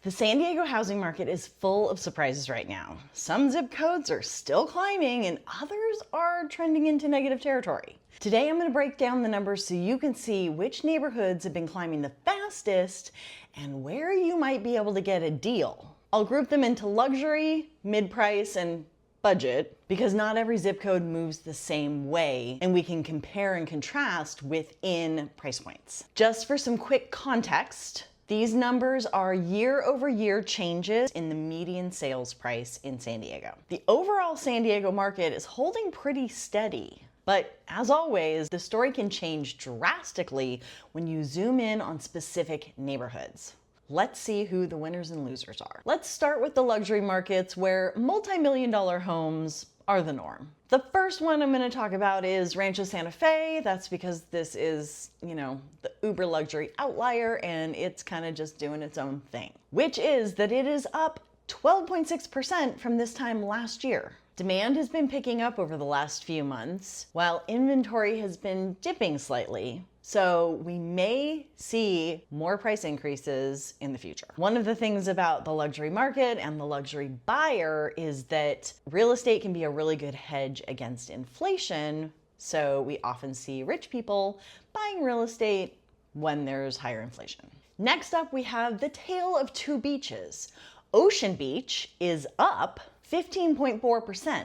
The San Diego housing market is full of surprises right now. Some zip codes are still climbing and others are trending into negative territory. Today I'm going to break down the numbers so you can see which neighborhoods have been climbing the fastest and where you might be able to get a deal. I'll group them into luxury, mid-price, and budget because not every zip code moves the same way and we can compare and contrast within price points. Just for some quick context, these numbers are year-over-year changes in the median sales price in San Diego. The overall San Diego market is holding pretty steady, but as always, the story can change drastically when you zoom in on specific neighborhoods. Let's see who the winners and losers are. Let's start with the luxury markets where multi-million-dollar homes are the norm. The first one I'm going to talk about is Rancho Santa Fe. That's because this is, the uber luxury outlier and it's kind of just doing its own thing, which is that it is up 12.6% from this time last year. Demand has been picking up over the last few months, while inventory has been dipping slightly. So we may see more price increases in the future. One of the things about the luxury market and the luxury buyer is that real estate can be a really good hedge against inflation. So we often see rich people buying real estate when there's higher inflation. Next up, we have the tale of two beaches. Ocean Beach is up 15.4%,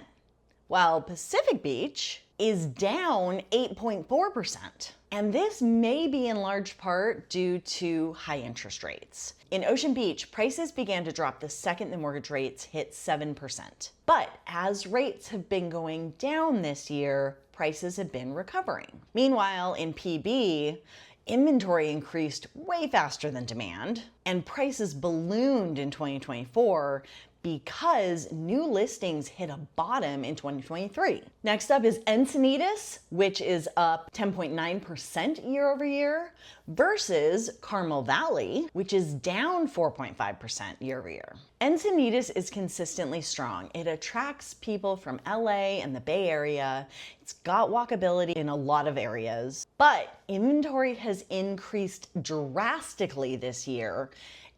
while Pacific Beach is down 8.4%. And this may be in large part due to high interest rates. In Ocean Beach, prices began to drop the second the mortgage rates hit 7%. But as rates have been going down this year, prices have been recovering. Meanwhile, in PB, inventory increased way faster than demand, and prices ballooned in 2024 because new listings hit a bottom in 2023. Next up is Encinitas, which is up 10.9% year over year, versus Carmel Valley, which is down 4.5% year over year. Encinitas is consistently strong. It attracts people from LA and the Bay Area. It's got walkability in a lot of areas, but inventory has increased drastically this year,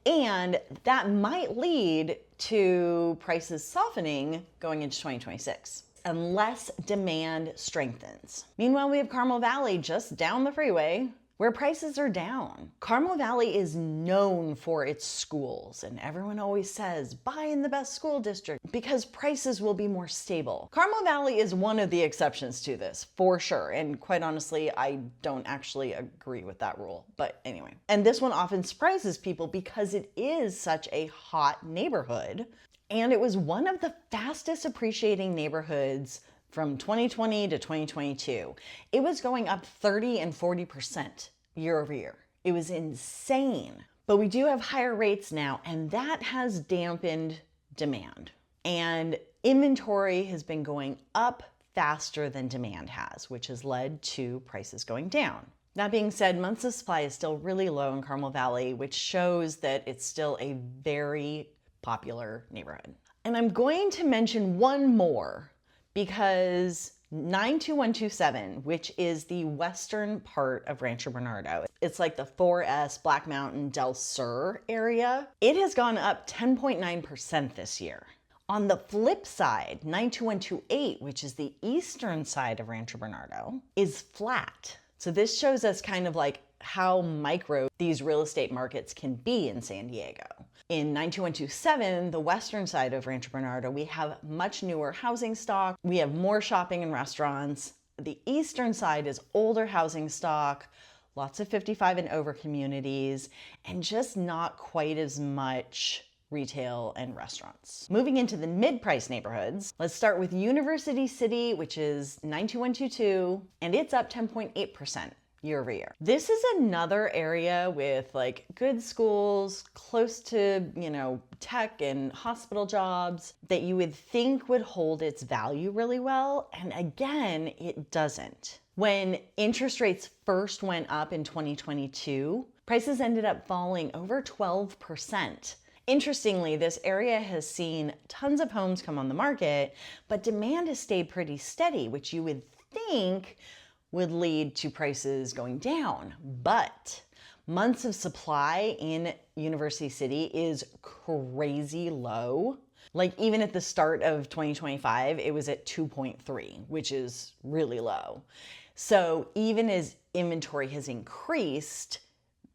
and that might lead to prices softening going into 2026 unless demand strengthens. Meanwhile, we have Carmel Valley just down the freeway where prices are down. Carmel Valley is known for its schools, and everyone always says, buy in the best school district because prices will be more stable. Carmel Valley is one of the exceptions to this, for sure. And quite honestly, I don't actually agree with that rule. But anyway, and this one often surprises people because it is such a hot neighborhood. And it was one of the fastest appreciating neighborhoods from 2020 to 2022. It was going up 30 and 40% year over year. It was insane. But we do have higher rates now, and that has dampened demand. And inventory has been going up faster than demand has, which has led to prices going down. That being said, months of supply is still really low in Carmel Valley, which shows that it's still a very popular neighborhood. And I'm going to mention one more because 92127, which is the western part of Rancho Bernardo, it's like the 4S, Black Mountain, Del Sur area, it has gone up 10.9% this year. On the flip side, 92128, which is the eastern side of Rancho Bernardo, is flat. So this shows us kind of like how micro these real estate markets can be in San Diego. In 92127, the western side of Rancho Bernardo, we have much newer housing stock. We have more shopping and restaurants. The eastern side is older housing stock, lots of 55 and over communities, and just not quite as much retail and restaurants. Moving into the mid-price neighborhoods, let's start with University City, which is 92122, and it's up 10.8%. year over year. This is another area with like good schools, close to, tech and hospital jobs that you would think would hold its value really well. And again, it doesn't. When interest rates first went up in 2022, prices ended up falling over 12%. Interestingly, this area has seen tons of homes come on the market, but demand has stayed pretty steady, which you would think would lead to prices going down. But Months of supply in University City is crazy low. Like even at the start of 2025, it was at 2.3, which is really low. So even as inventory has increased,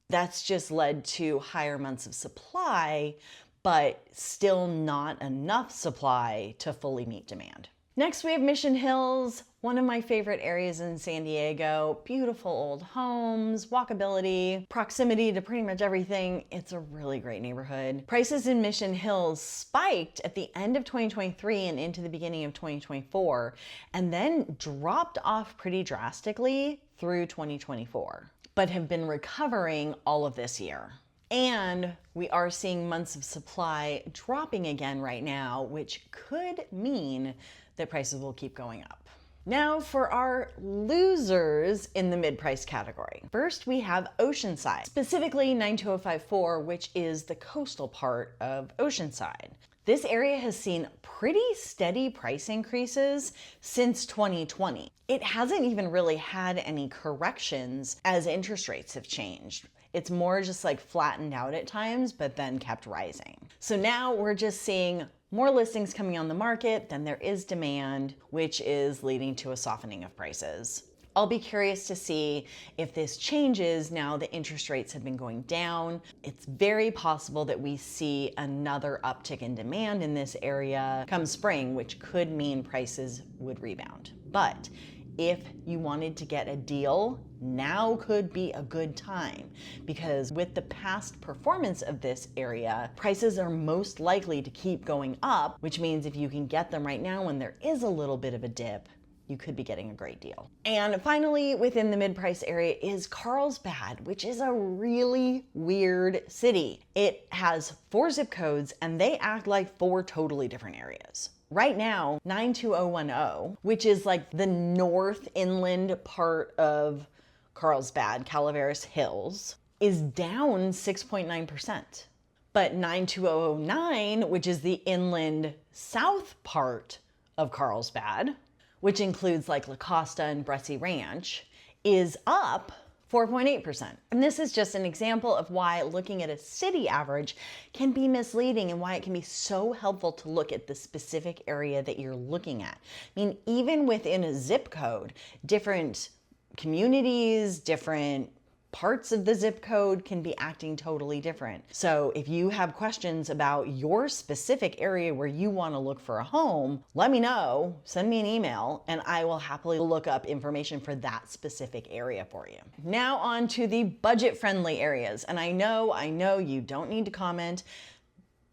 that's just led to higher months of supply, but still not enough supply to fully meet demand. Next, we have Mission Hills, one of my favorite areas in San Diego. Beautiful old homes, walkability, proximity to pretty much everything. It's a really great neighborhood. Prices in Mission Hills spiked at the end of 2023 and into the beginning of 2024, and then dropped off pretty drastically through 2024, but have been recovering all of this year. And we are seeing months of supply dropping again right now, which could mean that prices will keep going up. Now for our losers in the mid-price category. First, we have Oceanside, specifically 92054, which is the coastal part of Oceanside. This area has seen pretty steady price increases since 2020. It hasn't even really had any corrections as interest rates have changed. It's more just like flattened out at times, but then kept rising. So now we're just seeing more listings coming on the market than there is demand, which is leading to a softening of prices. I'll be curious to see if this changes now that interest rates have been going down. It's very possible that we see another uptick in demand in this area come spring, which could mean prices would rebound. But if you wanted to get a deal, now could be a good time, because with the past performance of this area, prices are most likely to keep going up, which means if you can get them right now when there is a little bit of a dip, you could be getting a great deal. And finally, within the mid-price area is Carlsbad, which is a really weird city. It has 4 zip codes and they act like 4 totally different areas. Right now, 92010, which is like the north inland part of Carlsbad, Calaveras Hills, is down 6.9%. But 92009, which is the inland south part of Carlsbad, which includes like La Costa and Bressi Ranch, is up 4.8%. And this is just an example of why looking at a city average can be misleading and why it can be so helpful to look at the specific area that you're looking at. I mean, even within a zip code, different communities, different parts of the zip code can be acting totally different. So if you have questions about your specific area where you want to look for a home, let me know, send me an email, and I will happily look up information for that specific area for you. Now on to the budget-friendly areas. And I know you don't need to comment.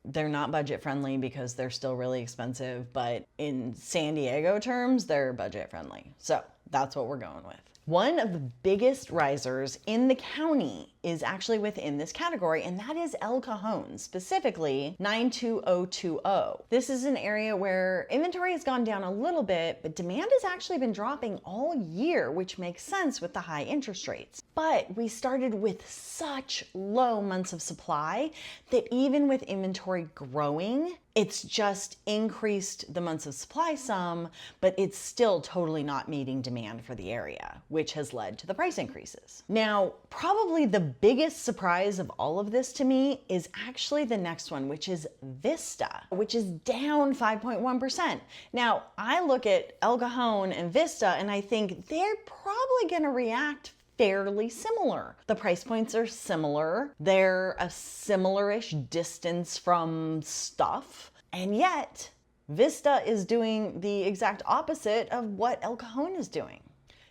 They're not budget friendly because they're still really expensive, but in San Diego terms, they're budget friendly. So that's what we're going with. One of the biggest risers in the county is actually within this category, and that is El Cajon, specifically 92020. This is an area where inventory has gone down a little bit, but demand has actually been dropping all year, which makes sense with the high interest rates. But we started with such low months of supply that even with inventory growing, it's just increased the months of supply some, but it's still totally not meeting demand for the area, which has led to the price increases. Now, probably the biggest surprise of all of this to me is actually the next one, which is Vista, which is down 5.1%. Now, I look at El Cajon and Vista and I think they're probably gonna react fairly similar. The price points are similar. They're a similar-ish distance from stuff. And yet, Vista is doing the exact opposite of what El Cajon is doing.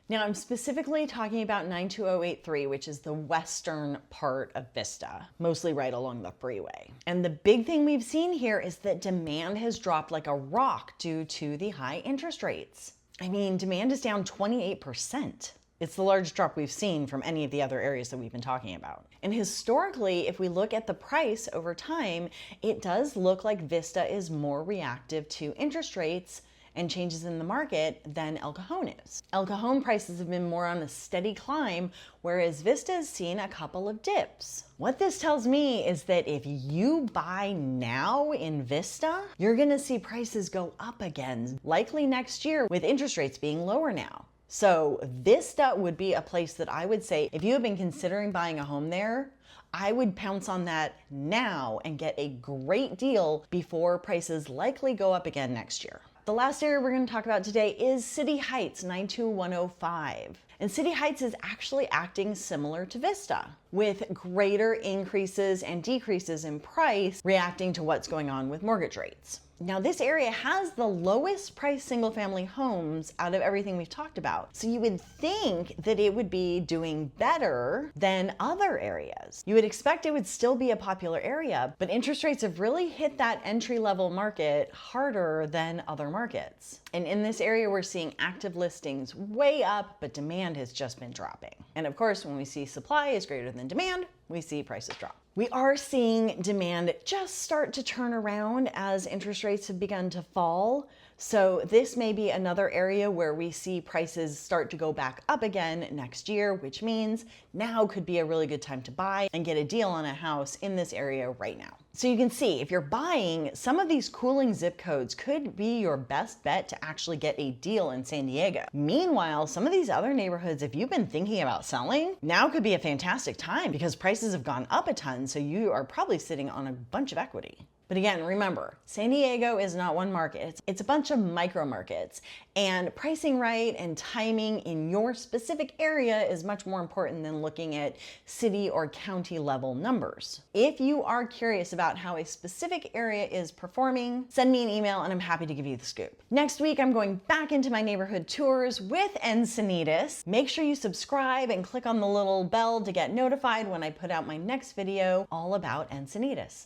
Now, I'm specifically talking about 92083, which is the western part of Vista, mostly right along the freeway. And the big thing we've seen here is that demand has dropped like a rock due to the high interest rates. I mean, demand is down 28%. It's the largest drop we've seen from any of the other areas that we've been talking about. And historically, if we look at the price over time, it does look like Vista is more reactive to interest rates and changes in the market than El Cajon is. El Cajon prices have been more on a steady climb, whereas Vista has seen a couple of dips. What this tells me is that if you buy now in Vista, you're gonna see prices go up again, likely next year with interest rates being lower now. So Vista would be a place that I would say, if you have been considering buying a home there, I would pounce on that now and get a great deal before prices likely go up again next year. The last area we're going to talk about today is City Heights 92105. And City Heights is actually acting similar to Vista, with greater increases and decreases in price reacting to what's going on with mortgage rates. Now, this area has the lowest price single family homes out of everything we've talked about. So you would think that it would be doing better than other areas. You would expect it would still be a popular area, but interest rates have really hit that entry level market harder than other markets. And in this area, we're seeing active listings way up, but demand has just been dropping. And of course, when we see supply is greater than demand, we see prices drop. We are seeing demand just start to turn around as interest rates have begun to fall. So this may be another area where we see prices start to go back up again next year, which means now could be a really good time to buy and get a deal on a house in this area right now. So you can see if you're buying, some of these cooling zip codes could be your best bet to actually get a deal in San Diego. Meanwhile, some of these other neighborhoods, if you've been thinking about selling, now could be a fantastic time because prices have gone up a ton, so you are probably sitting on a bunch of equity. But again, remember, San Diego is not one market. It's a bunch of micro markets, and pricing right and timing in your specific area is much more important than looking at city or county level numbers. If you are curious about how a specific area is performing, send me an email and I'm happy to give you the scoop. Next week, I'm going back into my neighborhood tours with Encinitas. Make sure you subscribe and click on the little bell to get notified when I put out my next video all about Encinitas.